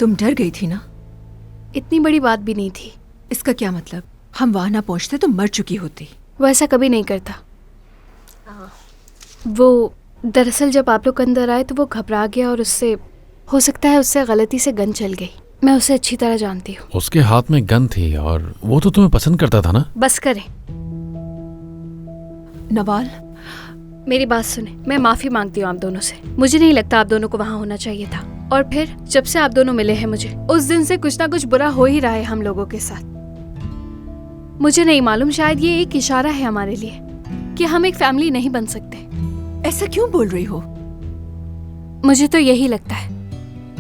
तुम डर गई थी ना? इतनी बड़ी बात भी नहीं थी। इसका क्या मतलब? हम वहां ना पहुंचते तो मर चुकी होती। वो ऐसा कभी नहीं करता। वो दरअसल जब आप लोग अंदर आए तो वो घबरा गया और हो सकता है उससे गलती से गन चल गई। मैं उसे अच्छी तरह जानती हूँ। उसके हाथ में गन थी और वो तो तुम्हें पसंद करता था ना? बस करें। नवाल, मेरी बात सुने, मैं माफी मांगती हूँ आप दोनों से। मुझे नहीं लगता आप दोनों को वहाँ होना चाहिए था। और फिर जब से आप दोनों मिले हैं मुझे, उस दिन से कुछ ना कुछ बुरा हो ही रहा है हम लोगों के साथ। मुझे नहीं मालूम, शायद ये एक इशारा है हमारे लिए कि हम एक फैमिली नहीं बन सकते। ऐसा क्यों बोल रही हो? मुझे तो यही लगता है।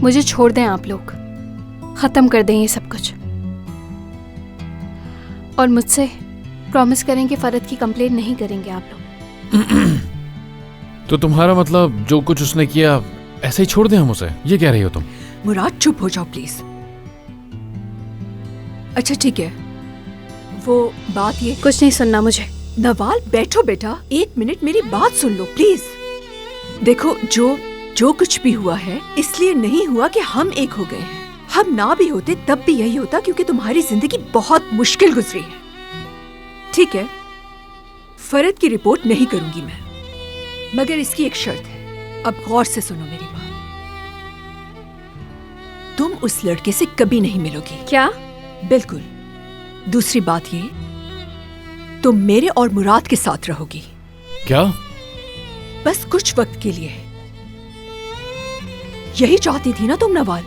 मुझे छोड़ दें आप लोग, खत्म कर दें ये सब कुछ, और मुझसे प्रॉमिस करें कि फरद की कंप्लेंट नहीं करेंगे आप लोग। तो तुम्हारा मतलब जो कुछ उसने किया ऐसे ही छोड़ दें हम उसे, ये कह रही हो तुम? मुराद चुप हो जाओ प्लीज। अच्छा ठीक है, वो बात ये। कुछ नहीं सुनना मुझे। नवाल बैठो बेटा, 1 मिनट मेरी बात सुन लो प्लीज। देखो, जो कुछ भी हुआ है इसलिए नहीं हुआ कि हम एक हो गए हैं। हम ना भी होते तब भी यही होता, क्योंकि तुम्हारी जिंदगी बहुत मुश्किल गुजरी है। ठीक है, फरद की रिपोर्ट नहीं करूंगी मैं, मगर इसकी एक शर्त है। अब गौर से सुनो मेरी बात। तुम उस लड़के से कभी नहीं मिलोगी। क्या? बिल्कुल। दूसरी बात ये, तुम मेरे और मुराद के साथ रहोगी। क्या? बस कुछ वक्त के लिए। यही चाहती थी ना तुम नवाल?